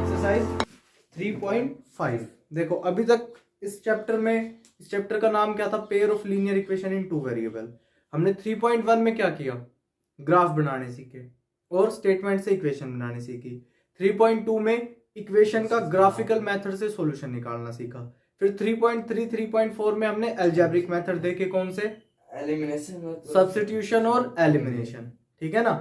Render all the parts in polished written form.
Exercise 3.5। देखो अभी तक इस चैप्टर का नाम क्या था? Pair of linear equation in two variable. हमने 3.1 में क्या किया? ग्राफ बनाने सीखे और स्टेटमेंट से इक्वेशन बनाने सीखी। 3.2 में इक्वेशन का ग्राफिकल मेथड से सॉल्यूशन निकालना सीखा। फिर 3.3 3.4 में हमने अलजेब्रिक मेथड देखे, कौन से? एलिमिनेशन, सब्स्टिट्यूशन और एलिमिनेशन। ठीक है ना?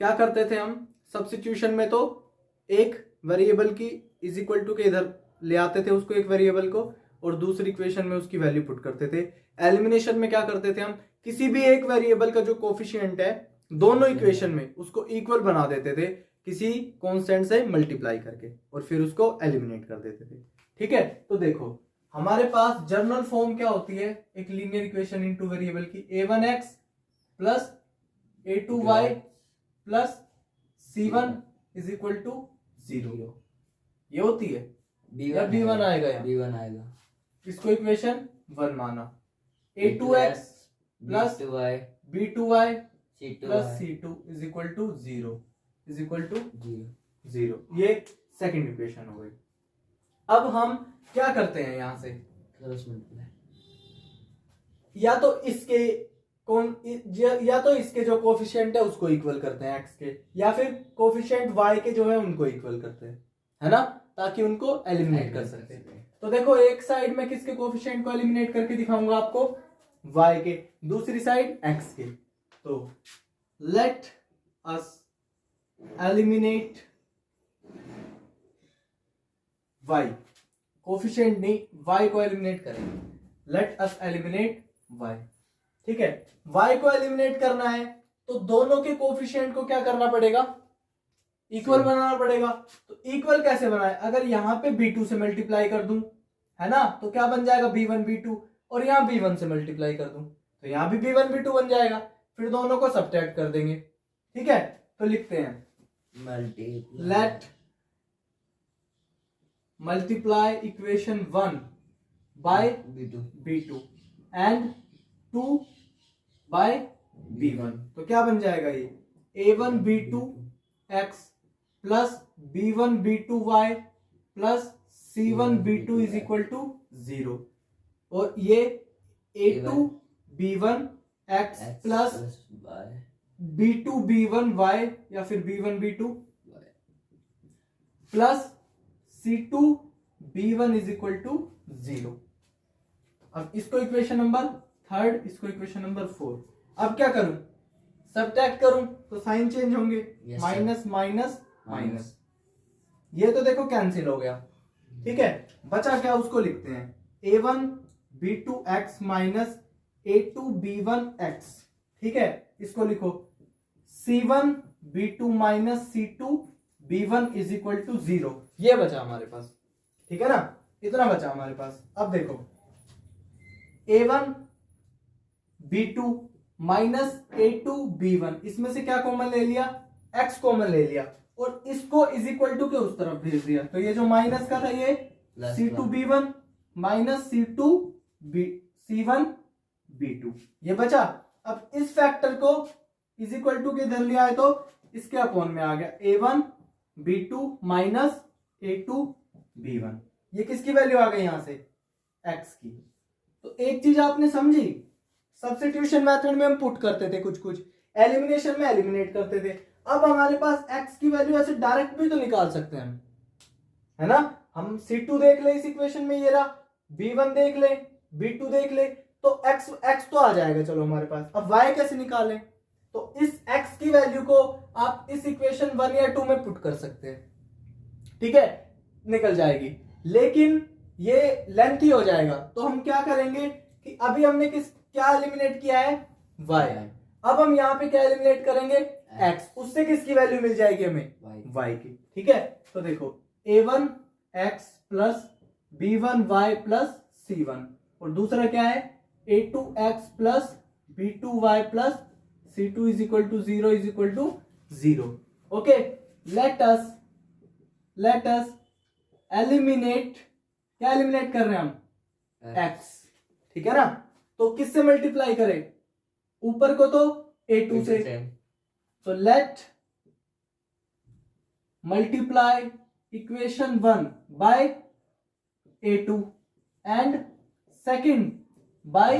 क्या करते थे हम सब्स्टिट्यूशन में? तो एक वेरिएबल की इज इक्वल टू के इधर ले आते थे उसको, एक वेरिएबल को, और दूसरी इक्वेशन में उसकी वैल्यू पुट करते थे। एलिमिनेशन में क्या करते थे हम? किसी भी एक वेरिएबल का जो कोफिशिएंट है दोनों इक्वेशन में उसको इक्वल बना देते थे किसी कांस्टेंट से मल्टीप्लाई करके, और फिर उसको एलिमिनेट कर देते थे। ठीक है, तो देखो हमारे पास जर्नल फॉर्म क्या होती है एक linear equation in two variable की? a1x plus a2y plus c1 is equal to 0। ये होती है या b1 आएगा? या b1 आएगा। इसको इक्वेशन 1 माना। a2x plus b2y plus c2 is equal to 0 is equal to 0। ये सेकंड इक्वेशन हो गई। अब हम क्या करते हैं यहां से? या तो इसके जो कोफिशिएंट है उसको इक्वल करते हैं x के, या फिर कोफिशिएंट y के जो है उनको इक्वल करते हैं, है ना, ताकि उनको एलिमिनेट कर सकते हैं। तो देखो एक साइड में किसके कोफिशिएंट को एलिमिनेट करके दिखाऊंगा आपको? y के, दूसरी साइड x के। तो late us eliminate y, coefficient नहीं, y को एलिमिनेट करेंगे। Late us eliminate y। ठीक है, y को एलिमिनेट करना है तो दोनों के कोफिशिएंट को क्या करना पड़ेगा? इक्वल बनाना पड़ेगा। तो इक्वल कैसे बनाए? अगर यहां पे b2 से मल्टीप्लाई कर दूं, है ना, तो क्या बन जाएगा? b1 b2, और यहां b1 से मल्टीप्लाई कर दूं तो यहां भी b1 b2 बन जाएगा। फिर दोनों को सब्ट्रैक्ट कर देंगे। ठीक है, तो लिखते हैं let multiply equation 1 by b2 and 2 by b1। तो क्या बन जाएगा? ये a1 b2 x plus b1 b2 y plus c1 b2 is equal to 0, और ये a2 b1 x plus b2 b1 y या फिर b1 b2 plus c2 b1 is equal to 0। अब इसको इक्वेशन नंबर 3, इसको इक्वेशन नंबर 4। अब क्या करूं? सब्ट्रैक्ट करूं तो साइन चेंज होंगे, माइनस माइनस माइनस। ये तो देखो कैंसिल हो गया। ठीक है, बचा क्या? उसको लिखते हैं a1 b2 x minus a2 b1 x। ठीक है, इसको लिखो c1 b2 minus c2 b1 is equal to 0। ये बचा हमारे पास। ठीक है ना, इतना बचा हमारे पास। अब देखो a1 b2 minus a2 b1, इसमें से क्या कॉमन ले लिया? x कॉमन ले लिया, और इसको इज इक्वल टू के उस तरफ भेज दिया। तो ये जो माइनस का था ये c2 b1 minus c1 b2 ये बचा। अब इस फैक्टर को इज इक्वल टू के इधर लिया है तो इसके अपॉन में आ गया a1 b2 minus a2 b1। ये किसकी वैल्यू आ गई यहां से? x की। तो एक चीज आपने समझी, सब्स्टिट्यूशन मेथड में हम पुट करते थे कुछ, एलिमिनेशन में एलिमिनेट करते थे। अब हमारे पास x की वैल्यू ऐसे डायरेक्ट भी तो निकाल सकते हैं हम, है ना। हम c2 देख ले इस इक्वेशन में, ये रहा, b1 देख ले, b2 देख ले, तो x तो आ जाएगा चलो हमारे पास। अब y कैसे निकालें? तो इस x की वैल्यू को आप इस इक्वेशन 1 या 2 में पुट कर सकते हैं। ठीक है, निकल जाएगी, लेकिन ये लेंथी हो जाएगा। तो हम क्या करेंगे कि अभी हमने क्या एलिमिनेट किया है? y। अब हम यहाँ पे क्या एलिमिनेट करेंगे? x। उससे किसकी वैल्यू मिल जाएगी हमें? y की। ठीक है, तो देखो a1 x plus b1 y plus c1, और दूसरा क्या है? a2 x plus b2 y plus c2 is equal to 0 is equal to 0। Okay, let us eliminate, क्या एलिमिनेट कर रहे हैं हम? x। ठीक है ना, तो किससे मल्टीप्लाई करें? ऊपर को तो a2 से, तो let multiply equation 1 by A2 and second by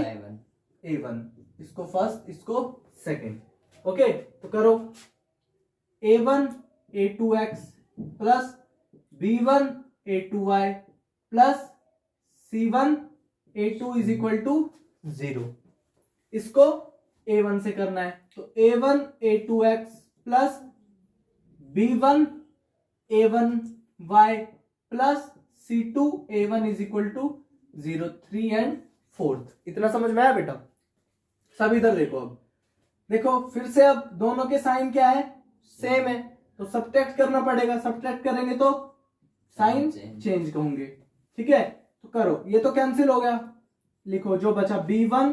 A1। इसको फर्स्ट, इसको सेकंड। ओके, तो करो A1 A2x plus B1 A2y plus C1 A2 is equal to 0। इसको A1 से करना है, तो A1 A2x plus B1 A1y plus C2 A1 is equal to 0, 3 and 4। इतना समझ में आया बेटा? सब इधर देखो। अब देखो फिर से, अब दोनों के साइन क्या है? सेम है, तो सब्ट्रैक्ट करना पड़ेगा। सब्ट्रैक्ट करेंगे तो साइन चेंज होंगे। ठीक है, तो करो। ये तो कैंसिल हो गया, लिखो जो बचा B1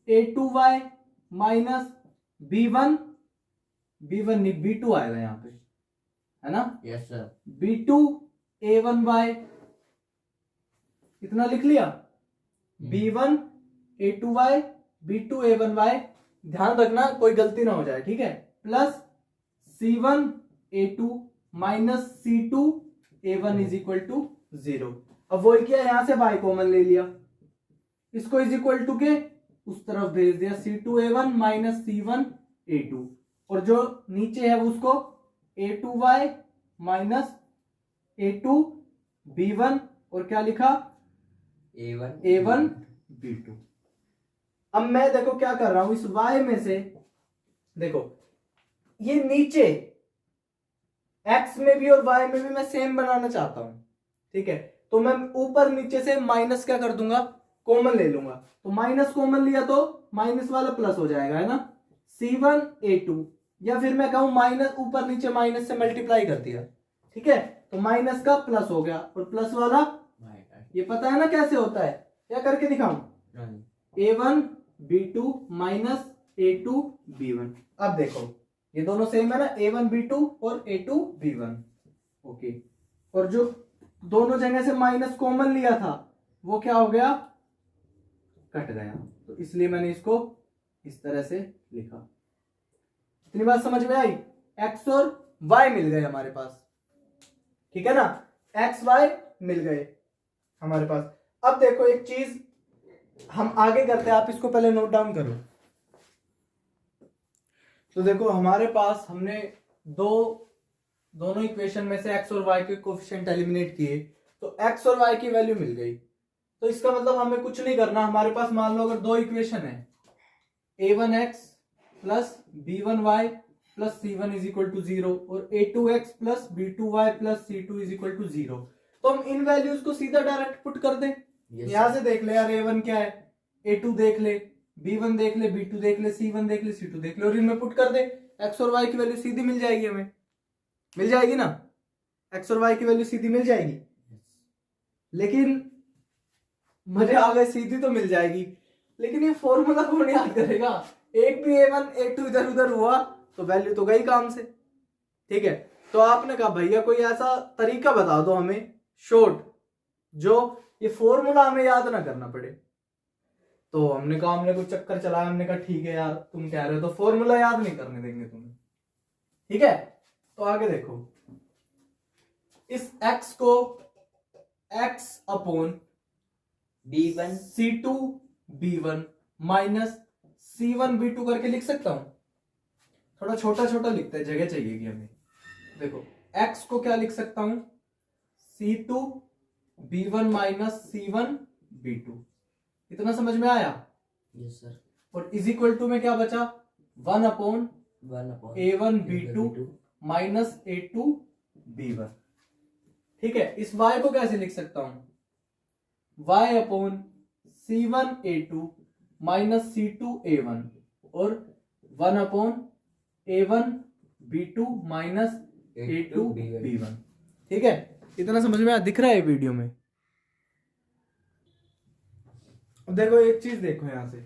A2y माइनस B1 नहीं B2 आएगा यहाँ पे, है ना? Yes sir. B2 A1y, इतना लिख लिया। B1 A2y B2 A1y, ध्यान रखना कोई गलती ना हो जाए, ठीक है? Plus C1 A2 minus C2 A1 is equal to 0। अब वही किया, यहां से y कॉमन ले लिया, इसको इज इक्वल टू के उस तरफ भेज दिया, C2 A1 minus C1 A2, और जो नीचे है उसको A2y माइनस A2 B1, और क्या लिखा? A1 B2। अब मैं देखो क्या कर रहा हूं, इस y में से देखो ये नीचे x में भी और y में भी मैं सेम बनाना चाहता हूं, ठीक है? तो मैं ऊपर नीचे से माइनस क्या कर दूंगा? कॉमन ले लूंगा। तो माइनस कॉमन लिया तो माइनस वाला प्लस हो जाएगा, है ना? C1 A2, या फिर मैं कहूं माइनस, ऊपर नीचे माइनस से मल्टीप्लाई कर दिया, ठीक है? तो माइनस का प्लस हो गया, और प्लस वाला ये पता है ना कैसे होता है? क्या करके दिखाऊं? A1 B2 minus A2 B1। अब देखो ये दोनों सेम है ना, A1 B2 और A2 B1। ओके, और जो दोनों जगह से माइनस कॉमन लिया था वो क्या हो गया? कट गया। तो इसलिए मैंने इसको इस तरह से लिखा। इतनी बात समझ में आई? x और y मिल गए हमारे पास, ठीक है ना? x y मिल गए हमारे पास। अब देखो एक चीज हम आगे करते हैं, आप इसको पहले नोट डाउन करो। तो देखो हमारे पास हमने दोनों इक्वेशन में से x और y के कोफिशिएंट एलिमिनेट किए, तो x और y की वैल्यू मिल गई। तो इसका मतलब हमें कुछ नहीं करना। हमारे पास मान लो अगर दो इक्वेशन है, a1x plus b1y plus c1 is equal to 0 और a2x plus b2y plus c2 is equal to 0, तो हम इन वैल्यूज को सीधा डायरेक्ट पुट कर दें। यहां से देख ले यार, a1 क्या है, a2 देख ले, b1 देख ले, b2 देख ले, c1 देख ले, c2 देख ले, और इनमें पुट कर दे। x और y की वैल्यू सीधी मिल जाएगी, हमें मिल जाएगी ना? x और y की वैल्यू सीधी मिल जाएगी। लेकिन मजे आ गए, सीधी तो मिल जाएगी, लेकिन ये फॉर्मूला कौन याद करेगा? एक भी A1 A2 इधर उधर हुआ तो वैल्यू तो गई काम से, ठीक है? तो आपने कहा भैया कोई ऐसा तरीका बता दो हमें शॉर्ट, जो ये फॉर्मूला हमें याद ना करना पड़े। तो हमने कहा, हमने कुछ चक्कर चलाया, हमने कहा ठीक है यार तुम कह रहे हो तो फॉर्मूला याद नहीं करने देंगे तुम्हें, ठीक है? तो आगे देखो, इस x को x upon B1 C2 B1 minus C1 B2 करके लिख सकता हूं। थोड़ा छोटा छोटा लिखते हैं, जगह चाहिएगी हमें। देखो x को क्या लिख सकता हूं? C2 B1 minus C1 B2। इतना समझ में आया? Yes sir. और इज इक्वल टू में क्या बचा? 1 upon A1 B2 minus A2 B1। ठीक है, इस y को कैसे लिख सकता हूं? y upon C1 A2 minus C2 A1 और 1 upon A1 B2 minus A2 B1। ठीक है, इतना समझ में दिख रहा है वीडियो में? अब देखो एक चीज देखो, यहां से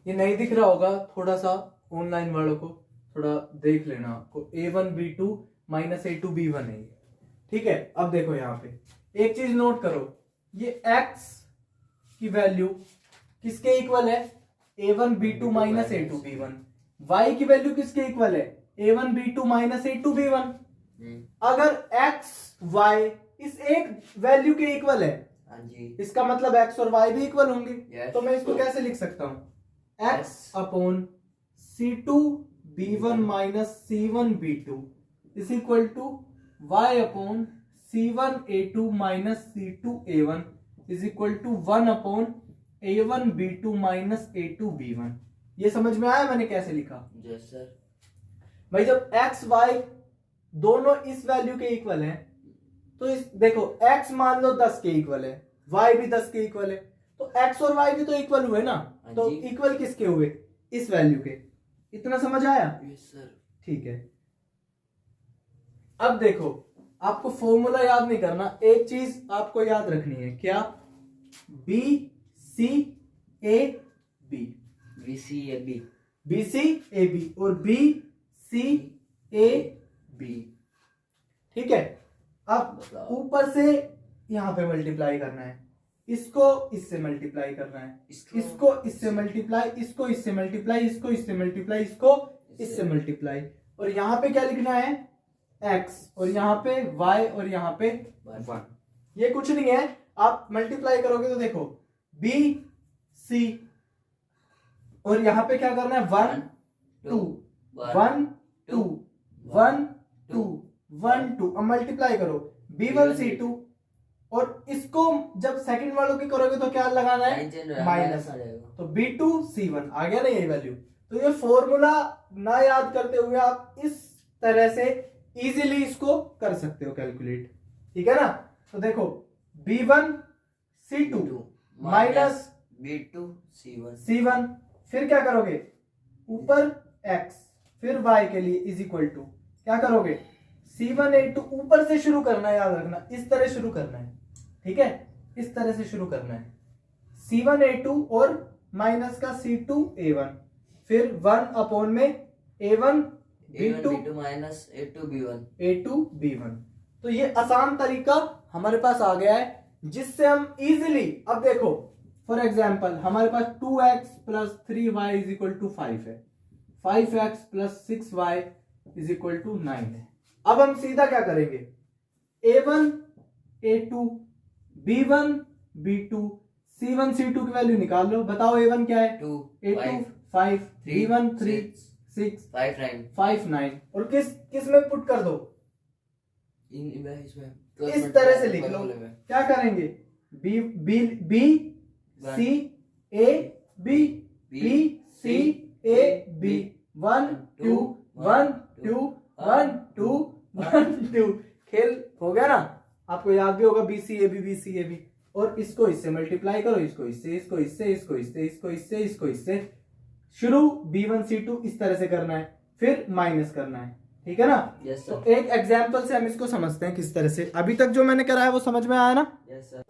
ये नहीं दिख रहा होगा, थोड़ा सा ऑनलाइन वालों को थोड़ा देख लेना, आपको A1 B2 minus A2 B1 है। ठीक है, अब देखो यहाँ पे एक चीज नोट करो, ये x की वैल्यू किसके इक्वल है? A1 B2 minus A2 B1। y की वैल्यू किसके इक्वल है, a1b2 माइनस a2b1। अगर x y इस एक वैल्यू के इक्वल है, हाँ जी, इसका मतलब x और y भी इक्वल होंगे। Yes. तो मैं इसको कैसे लिख सकता हूं, x upon c2b1 minus c1b2 is equal to y upon c1a2 minus c2a1 is equal to 1 upon a1b2 minus a2b1। ये समझ में आया मैंने कैसे लिखा? Yes sir. भाई जब x y दोनों इस वैल्यू के इक्वल हैं, तो इस देखो x मान लो 10 के इक्वल है, y भी 10 के इक्वल है, तो x और y भी तो इक्वल हुए ना। तो इक्वल किसके हुए, इस वैल्यू के। इतना समझ आया? Yes sir. ठीक है, अब देखो आपको फॉर्मूला याद नहीं करना, एक चीज आपको याद रखनी है, क्या, B C A B, B C A B, B C A B और बी सी ए बी। ठीक है, अब ऊपर से यहां पे मल्टीप्लाई करना है, इसको इससे मल्टीप्लाई करना है, इसको इससे मल्टीप्लाई, इसको इससे मल्टीप्लाई, इसको इससे मल्टीप्लाई, इसको इससे मल्टीप्लाई, और यहां पे क्या लिखना है, x, और यहाँ पे y, और यहाँ पे 1। ये कुछ नहीं है, आप मल्टीप्लाई करोगे तो देखो b c, और यहाँ पे क्या करना है, 1 2 1 2 1 2 1 2। अब मल्टीप्लाई करो b1 c2, और इसको जब सेकंड वालों की करोगे तो क्या लगाना है, माइनस, तो b2 c1 आ गया ना ये वैल्यू। तो ये फॉर्मूला ना याद करते हुए आप इस तरह से इजीली इसको कर सकते हो कैलकुलेट। ठीक है ना? तो देखो b1 c2 minus b2 c1, c1, फिर क्या करोगे, ऊपर x, फिर y के लिए इज इक्वल टू क्या करोगे, c1 a2, ऊपर से शुरू करना है, याद रखना इस तरह शुरू करना है। ठीक है, इस तरह से शुरू करना है, c1 a2 और माइनस का c2 a1, फिर 1 अपॉन में a1 b2 minus a2 b1, a2 b1। तो ये आसान तरीका हमारे पास आ गया है, जिससे हम इजीली, अब देखो फॉर एग्जांपल हमारे पास 2x plus 3y is equal to 5 है, 5x plus 6y is equal to 9 है। अब हम सीधा क्या करेंगे, a1 a2 b1 b2 c1 c2 की वैल्यू निकाल लो, बताओ a1 क्या है, 2 a2 5 b1 3 6 5 9, 5 9, और किस में पुट कर दो, इसमें इस तरह से लिख लो। क्या करेंगे, B B B C A B, B C A B, 1 2 1 2 1 2 1 2। खेल हो गया ना, आपको याद भी होगा B C A B, B C A B, और इसको इससे मल्टीप्लाई करो, इसको इससे, इसको इससे, इसको इससे, इसको इससे, इसको इससे, शुरू b1 c2 इस तरह से करना है, फिर माइनस करना है। ठीक है ना? yes, तो एक एग्जांपल से हम इसको समझते हैं किस तरह से। अभी तक जो मैंने करा है वो समझ में आया ना? yes, sir.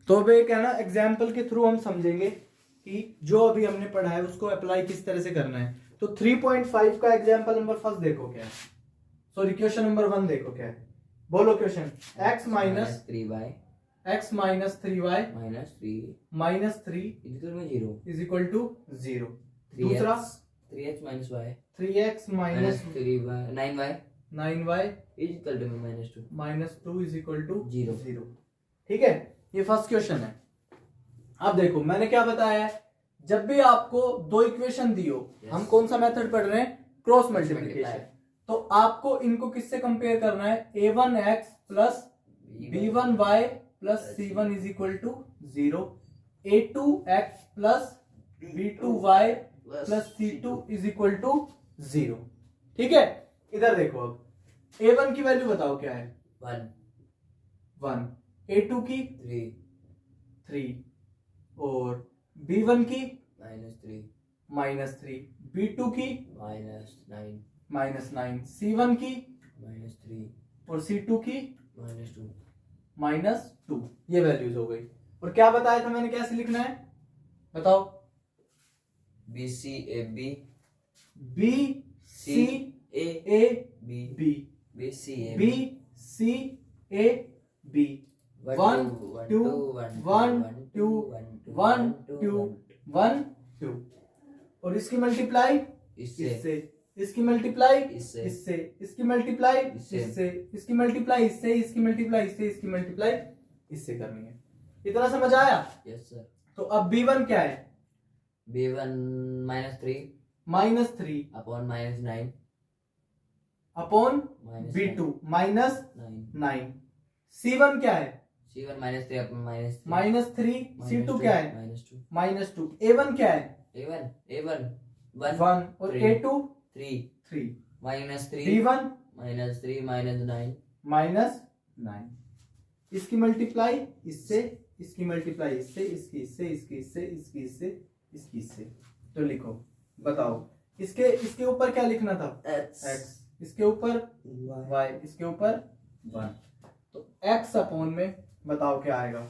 तो अब एक है ना एग्जांपल के थ्रू हम समझेंगे कि जो अभी हमने पढ़ा है उसको अप्लाई किस तरह से करना है। तो 3.5 का एग्जांपल नंबर फर्स्ट देखो क्या है, सॉरी क्वेश्चन नंबर 1 देखो क्या है, बोलो question, x minus 3y, x minus 3y minus 3 is equal to 0। दूसरा 3x minus y, 3x minus 3y 9y 9y is equal to -2, minus 2 is equal to 0। 0। ठीक है, ये फर्स्ट क्वेश्चन है। अब देखो मैंने क्या बताया है, जब भी आपको दो इक्वेशन दी हो, हम कौन सा मेथड पढ़ रहे हैं, क्रॉस मल्टीप्लिकेशन। तो आपको इनको किससे कंपेयर करना है, a1x plus b1y plus c1 is equal to 0, a2x plus b2y plus c2 is equal to 0। ठीक है, इधर देखो अब a1 की वैल्यू बताओ क्या है, 1, a2 की 3 और b1 की -3, b2 की -9, c1 की -3 और c2 की -2। -2। ये वैल्यूज हो गई। और क्या बताया था मैंने कैसे लिखना है, बताओ, B C A B, B C A B, B, B C A B C A B, 1 2 1 2 1 2 1 2, और इसकी मल्टीप्लाई इससे इसकी मल्टीप्लाई इससे इससे, इसकी मल्टीप्लाई इससे, इससे, इसकी मल्टीप्लाई इससे, इसकी मल्टीप्लाई इससे, इसकी मल्टीप्लाई इससे करनी है। इतना समझ आया? Yes sir. तो अब b1 क्या है? b1 -3 -3 upon -9 upon minus b2 -9। 9 c1 क्या है? c1 -3 अपॉन -3 c2 क्या है? -2 -2 a1 क्या है? a1 1 1 और Three. a2 3 3 -3 b1 -3 -9 -9। इसकी मल्टीप्लाई इससे, इसकी मल्टीप्लाई इससे, इसकी इससे, इसकी इससे, इसकी इससे, इसकी इससे। तो लिखो, बताओ इसके ऊपर क्या लिखना था? x, इसके ऊपर y, इसके ऊपर 1। तो x अपॉन में बताओ क्या आएगा?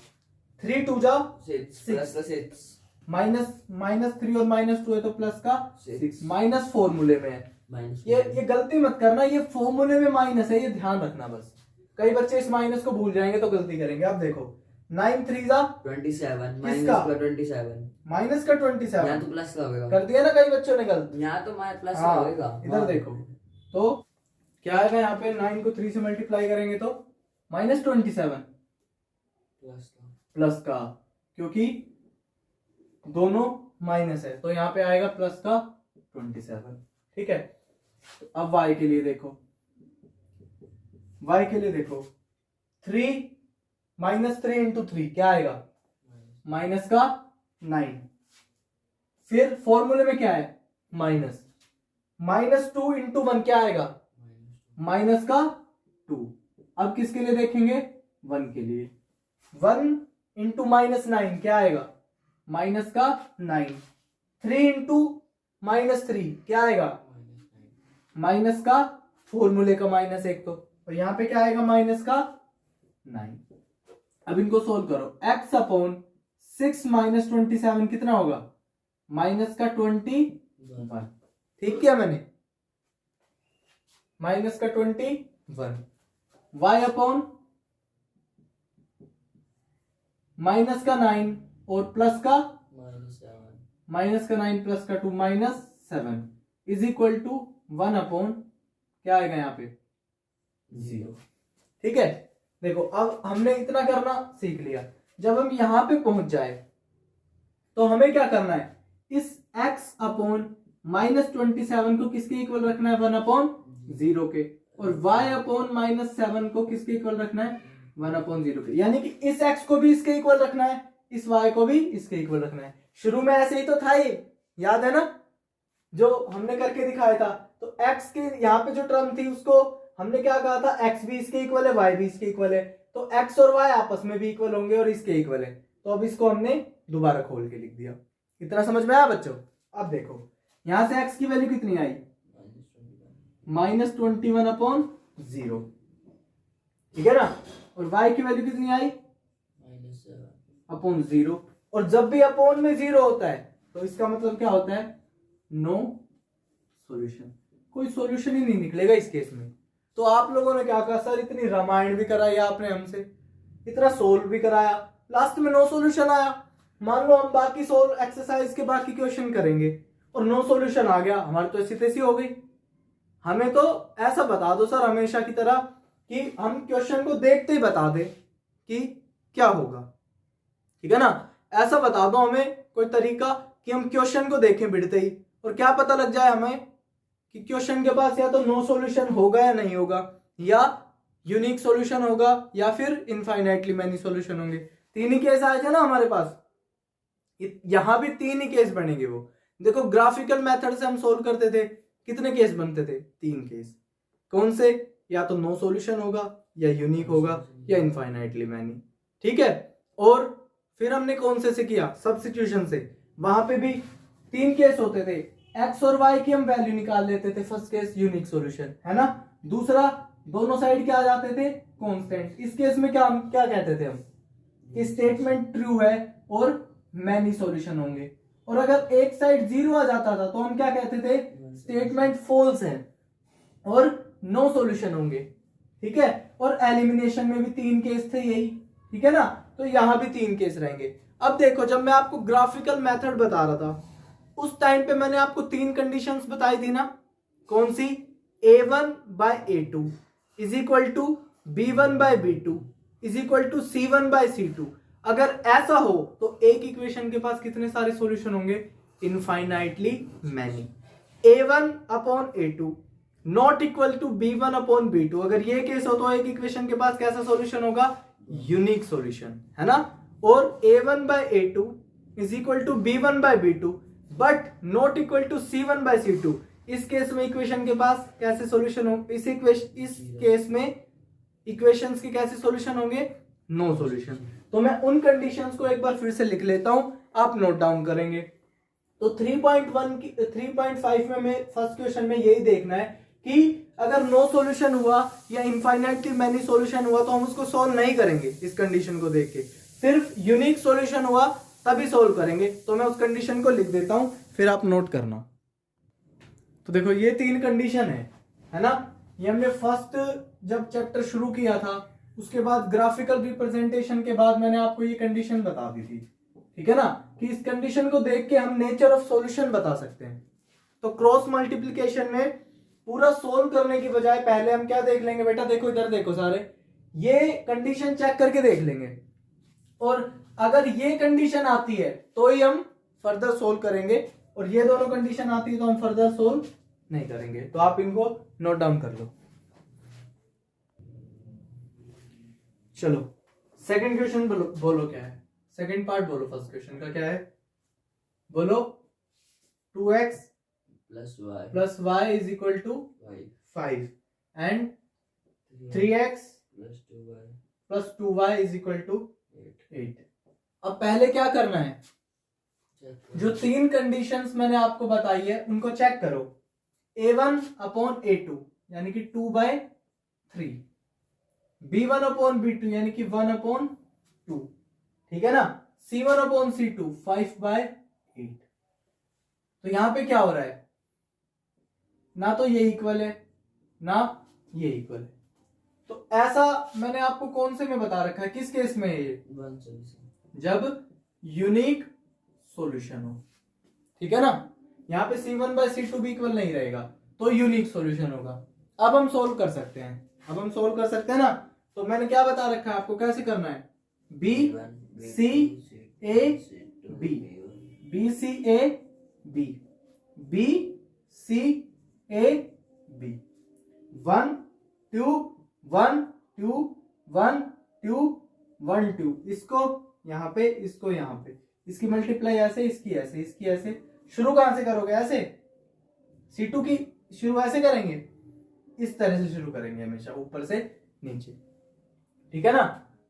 3 2 जा 6 6 6 -3 और -2 है तो प्लस का 6 6 माइनस फॉर्मूले में है। ये गलती मत करना, ये फॉर्मूले में माइनस है, ये ध्यान रखना बस। कई बच्चे इस माइनस को भूल जाएंगे तो गलती करेंगे। अब देखो 9 3 जा 27 किसका? -27 माइनस का 27 यहाँ तो प्लस का होगा। कर दिया ना कई बच्चों ने गलती। यहाँ तो प्लस का हाँ, होगा। इधर देखो तो क्या आएगा? यहाँ पे 9 को 3 से मल्टीप्लाई करेंगे तो -27 प्लस का, क्योंकि दोनों माइनस है तो यहाँ पे आएगा प्लस का 27। ठीक है। तो अब y के लिए देखो, y के लिए देखो 3 -3 इंटू 3 क्या आएगा? माइनस का 9। फिर फॉर्मूले में क्या है? माइनस -2 इंटू 1 क्या आएगा? माइनस का 2। अब किसके लिए देखेंगे? 1 के लिए। 1 इंटू -9 क्या आएगा? माइनस का 9। 3 इंटू -3 क्या आएगा? माइनस का फॉर्मूले का माइनस एक तो, और यहां पे क्या आएगा? माइनस का 9। अब इनको सोल्व करो। x अपॉन 6 -27 कितना होगा? माइनस का 21। ठीक किया मैंने? माइनस का 21। y अपॉन माइनस का 9 और प्लस का माइनस का 9 प्लस का 2 -7 इज इक्वल टू 1 अपॉन क्या आएगा यहाँ पे? 0। ठीक है। देखो अब हमने इतना करना सीख लिया। जब हम यहां पे पहुंच जाए तो हमें क्या करना है? इस x अपॉन -27 को किसके इक्वल रखना है? 1 अपॉन 0 के। और y अपॉन -7 को किसके इक्वल रखना है? 1 अपॉन 0 के। यानी कि इस x को भी इसके इक्वल रखना है, इस y को भी इसके इक्वल रखना है। शुरू में ऐसे ही तो था, ये याद है ना जो हमने करके दिखाया था। तो x के यहाँ पे जो टर्म थी उसको हमने क्या कहा था? x भी इसके इक्वल है, y भी इसके इक्वल है, तो x और y आपस में भी इक्वल होंगे और इसके इक्वल है। तो अब इसको हमने दोबारा खोल के लिख दिया। इतना समझ में आया बच्चों? अब देखो यहां से x की वैल्यू कितनी आई? -21 अपॉन 0। ठीक है ना? और y की वैल्यू कितनी आई? अपॉन 0। और जब भी अपॉन में 0 होता है तो इसका मतलब क्या होता है? No solution. कोई सॉल्यूशन ही नहीं निकलेगा इस केस में। तो आप लोगों ने क्या कहा? सर इतनी रामायण भी कराई आपने हमसे, इतना सोल्व भी कराया, लास्ट में नो सॉल्यूशन आया। मान लो हम बाकी सोल्व एक्सरसाइज के बाकी क्वेश्चन करेंगे और नो सॉल्यूशन आ गया, हमारी तो ऐसी तैसी हो गई। हमें तो ऐसा बता दो सर हमेशा की तरह कि हम क्वेश्चन को देखते ही बता दें कि क्या होगा। ठीक है ना? ऐसा बता दो हमें कोई तरीका कि हम क्वेश्चन को देखें बिड़ते ही, और क्या पता लग जाए हमें कि क्वेश्चन के पास या तो नो सॉल्यूशन होगा या नहीं होगा, या यूनिक सॉल्यूशन होगा, या फिर इनफाइनाइटली मैनी सॉल्यूशन होंगे। 3 ही केस आए थे ना हमारे पास, यहां भी 3 ही केस बनेंगे। वो देखो ग्राफिकल मेथड से हम सोल्व करते थे, कितने केस बनते थे? 3 केस। कौन से? या तो नो सॉल्यूशन होगा, या यूनिक होगा, या इनफाइनाइटली मैनी। ठीक है। और फिर हमने कौन से किया? सब्स्टिट्यूशन से। वहां पे भी 3 केस होते थे। x और y की हम वैल्यू निकाल लेते थे। फर्स्ट केस यूनिक सॉल्यूशन है ना। दूसरा दोनों साइड क्या आ जाते थे? कांस्टेंट। इस केस में क्या कहते थे हम? कि स्टेटमेंट ट्रू है और मैनी सॉल्यूशन होंगे। और अगर एक साइड 0 आ जाता था तो हम क्या कहते थे? स्टेटमेंट फॉल्स है और नो सॉल्यूशन होंगे। ठीक है। और एलिमिनेशन में भी 3 केस थे यही। ठीक है ना? तो यहां भी 3 केस रहेंगे। अब देखो जब मैं आपको ग्राफिकल मेथड बता रहा था उस टाइम पे मैंने आपको 3 कंडीशंस बताई थी ना, कौन सी? A1/A2 is equal to B1/B2 is equal to C1/C2। अगर ऐसा हो तो एक इक्वेशन के पास कितने सारे सॉल्यूशन होंगे? Infinitely many. A1/A2 not equal to B1/B2। अगर ये केस हो तो एक इक्वेशन के पास कैसा सॉल्यूशन होगा? यूनिक सॉल्यूशन, है ना। और A1/A2 is equal to B1/B2 but not equal to C1/C2। इस केस में इक्वेशन के पास कैसे सॉल्यूशन हो? इस केस में इक्वेशंस के कैसे सॉल्यूशन होंगे? No solution. तो मैं उन कंडीशंस को एक बार फिर से लिख लेता हूं, आप नोट डाउन करेंगे। तो 3.5 में हमें फर्स्ट क्वेश्चन में यही देखना है कि अगर नो सॉल्यूशन हुआ या इनफाइनाइटली मैनी सॉल्यूशन हुआ तो हम उसको सॉल्व नहीं करेंगे इस कंडीशन को देख के, सिर्फ यूनिक सॉल्यूशन हुआ तभी सॉल्व करेंगे। तो मैं उस कंडीशन को लिख देता हूं, फिर आप नोट करना। तो देखो ये 3 कंडीशन है ना। ये हमने फर्स्ट जब चैप्टर शुरू किया था उसके बाद ग्राफिकल रिप्रेजेंटेशन के बाद मैंने आपको ये कंडीशन बता दी थी, ठीक है ना, कि इस कंडीशन को देख के हम नेचर ऑफ सॉल्यूशन बता सकते हैं। तो क्रॉस मल्टीप्लिकेशन में पूरा सोल्व करने की बजाय पहले हम क्या देख लेंगे बेटा? देखो इधर देखो सारे, ये कंडीशन चेक करके देख लेंगे और अगर ये कंडीशन आती है तो ही हम फर्दर सोल्व करेंगे और ये दोनों कंडीशन आती है तो हम फर्दर सोल्व नहीं करेंगे। तो आप इनको नोट डाउन कर लो। चलो सेकंड क्वेश्चन बोलो क्या है? सेकंड पार्ट बोलो फर्स्ट क्वेश्चन का क्या है? बोलो 2x plus y is equal to 5 and 3x plus 2y is equal to 8। अब पहले क्या करना है? जो 3 कंडीशंस मैंने आपको बताई है उनको चेक करो। A1/A2 यानी कि 2/3, B1/B2 यानी कि 1/2, ठीक है ना, C1/C2 5/8। तो यहां पे क्या हो रहा है? ना तो ये इक्वल है ना ये इक्वल है। तो ऐसा मैंने आपको कौन से में बता रखा है? किस केस में है ये? जब यूनिक सॉल्यूशन हो, ठीक है ना। यहां पे C1/C2 भी इक्वल नहीं रहेगा तो यूनिक सॉल्यूशन होगा। अब हम सोल्व कर सकते हैं, ना। तो मैंने क्या बता रखा है आपको कैसे करना है? B C A B B C A B B C A B 1 2 1 2 1 2 1 2। इसको यहां पे, इसको यहां पे, इसकी मल्टीप्लाई ऐसे, इसकी ऐसे, इसकी ऐसे। शुरू कहां से करोगे? ऐसे। C2 की शुरू ऐसे करेंगे, इस तरह से शुरू करेंगे हमेशा, ऊपर से नीचे, ठीक है ना।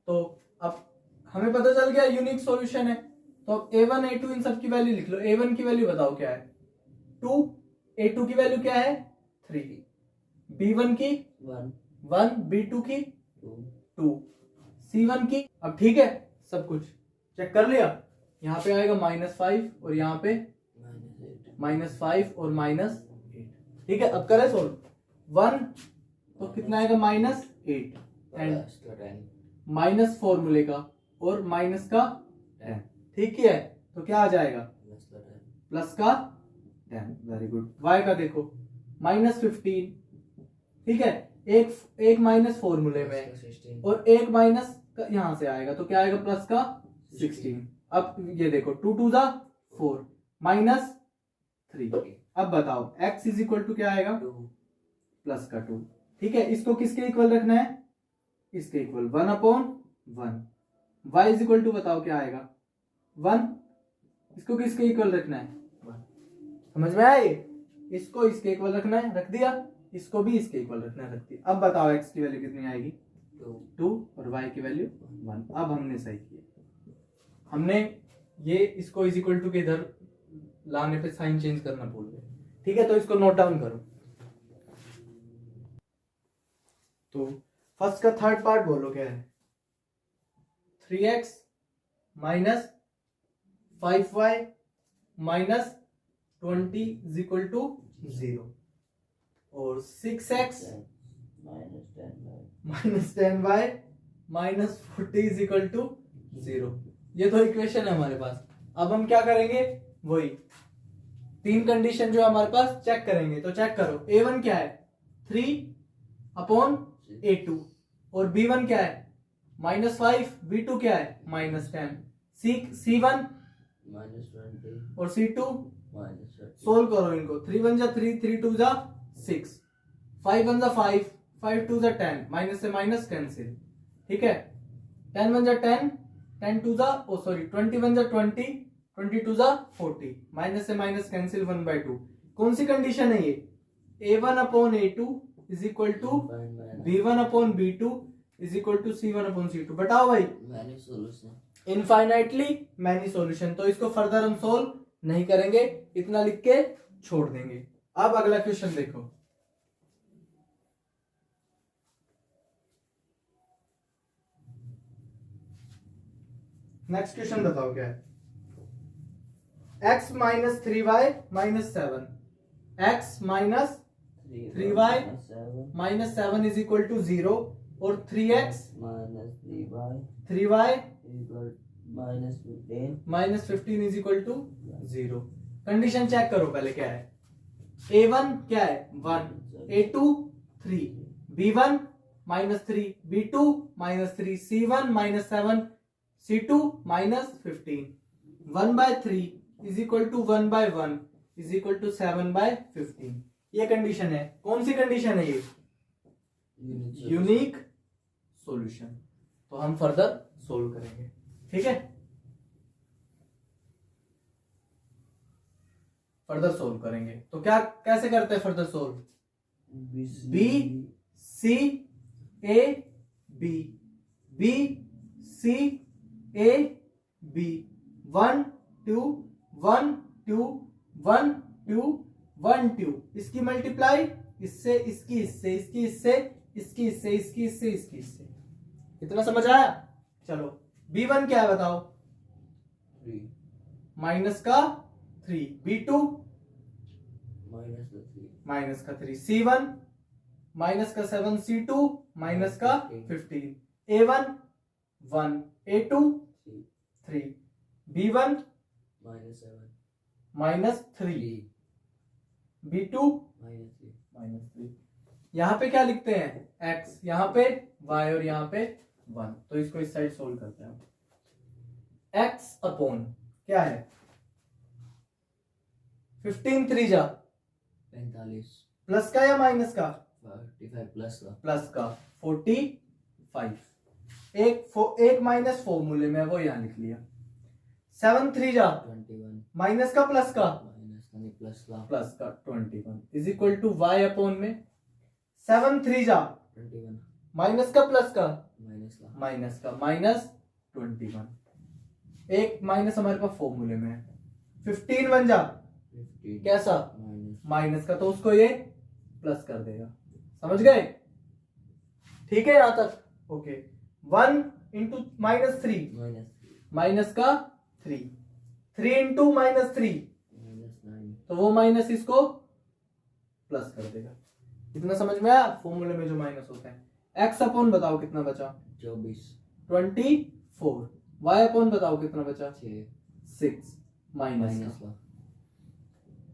तो अब हमें पता चल गया यूनिक सॉल्यूशन है। तो अब A1 A2 इन सब की वैल्यू लिख लो। A1 की वैल्यू बताओ क्या है? 2। A2 की वैल्यू क्या है? 3। B1 की 1, B2 की 2, C1 की। अब ठीक है, सब कुछ चेक कर लिया। यहाँ पे आएगा -5 और यहाँ पे -5 और -8, ठीक है। अब करें सोल्व। 1 तो कितना आएगा? -8 एंड माइनस फॉर्मूले का और माइनस का 10, ठीक है। तो क्या आ जाएगा? प्लस का 10। Very good. y का देखो -15, ठीक है। एक माइनस फॉर्मूले में और एक माइनस यहां से आएगा तो क्या आएगा? प्लस का 16। अब ये देखो 2 2 जा 4 -3। अब बताओ x इज इक्वल टू क्या आएगा? प्लस का 2, ठीक है। इसको किसके इक्वल रखना है? इसके equal 1/1। y is equal to बताओ क्या आएगा? 1। इसको किसके इक्वल रखना है? 1। समझ में आए? इसको इसके इक्वल रखना है, रख दिया। इसको भी इसके इक्वल रखना है, रख दिया। अब बताओ x की वैल्यू कितनी आएगी? 2 और y की वैल्यू 1। अब हमने सही किया, हमने ये इसको इज इक्वल टू के इधर लाने पे साइन चेंज करना भूल गए, ठीक है। तो इसको नोट डाउन करो। तो फर्स्ट का थर्ड पार्ट बोलो क्या है? 3x minus 5y minus 20 is equal to 0 और 6x minus 10y minus 40 is equal to 0। ये तो इक्वेशन है हमारे पास। अब हम क्या करेंगे? वही तीन कंडीशन जो हमारे पास चेक करेंगे, तो चेक करो। A1 क्या है 3/A2 और B1 क्या है -5, B2 क्या है -10, C1 -20 और C2 -30 सोल्व करो इनको। 3 1 जा 3, 3 2 जा 6, 5 1 जा 5, 5 2 जा 10, माइनस से माइनस कैंसिल, ठीक है। 10 1 जा 10, 10 2 जा 20 1 जा 20, 22 जा 40, माइनस से माइनस कैंसिल 1/2। कौन सी कंडीशन है ये? A1/A2 is equal to B1/B2 is equal to C1/C2। बताओ भाई, many solution, infinitely many solution. तो इसको फर्दर हम सोल्व नहीं करेंगे, इतना लिख के छोड़ देंगे। अब अगला क्वेश्चन देखो। नेक्स्ट क्वेश्चन बताओ क्या है। x minus 3y minus 7, x minus 3y minus 7 is equal to 0 और 3x -3y 3y -15 minus 15 is equal to 0। Condition check करो पहले क्या है। A1 क्या है 1, A2 3, B1 -3, B2 -3, C1 -7, C2 -15। 1/3 is equal to 1/1 is equal to 7/15। ये condition है। कौन सी कंडीशन है ये? Unique solution. तो हम फर्दर सोल्व करेंगे, ठीक है। फर्दर सोल्व करेंगे तो क्या कैसे करते हैं further solve? B C A B, B C A B, 1 2 1 2 1 2 1 2। इसकी मल्टीप्लाई इससे, इसकी इससे, इसकी इससे, इसकी इससे, इसकी इससे, इसकी इससे। इतना समझ आया? चलो B1 क्या है बताओ? 3 माइनस का 3, B2 माइनस का 3, C1 माइनस का 7, C2 माइनस का 15, A1 1, A2 3, B1 -7 -3, B2 -3। यहां पे क्या लिखते हैं? x, यहां पे y और यहां पे 1। तो इसको इस साइड सोल्व करते हैं। x अपॉन क्या है 15 3 जा 45 प्लस का या माइनस का? 45 प्लस का 45। एक माइनस फॉर्मूले में वो यहां लिख लिया। 7 3 जा 21 माइनस का प्लस का? प्लस का 21 is equal to y upon में 7 3 जा 21 माइनस का प्लस का? माइनस का -21। एक माइनस हमारे पास फॉर्मूले में है। 15 1 जा 15 कैसा? माइनस का, तो उसको ये प्लस कर देगा। समझ गए? ठीक है यहां तक? ओके। 1 इंटू -3 माइनस का 3, 3 इंटू -3 तो वो माइनस इसको प्लस कर देगा। इतना समझ में आया? फॉर्मूले में जो माइनस होता है। x अपॉन बताओ कितना बचा? 24। y अपॉन बताओ कितना बचा? 6 माइनस का,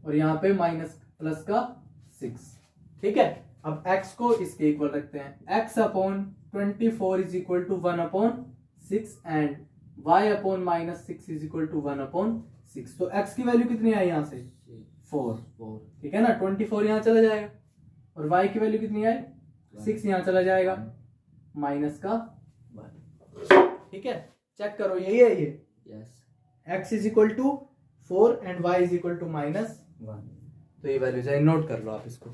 और यहाँ पे माइनस प्लस का 6। ठीक है। अब x को इसके इक्वल रखते हैं। x upon 24 is equal to 1/6 and y upon -6 is equal to 1/6। तो x की वैल्यू कितनी आई यहाँ से? 4। ठीक है ना। 24 यहाँ चला जाएगा और y की वैल्यू कितनी आई? 6 यहाँ चला जाएगा, माइनस का 1। ठीक है। चेक करो, यही है ये। x is equal to 4 and y is equal to -1। तो ये वैल्यू जाए, नोट कर लो आप इसको।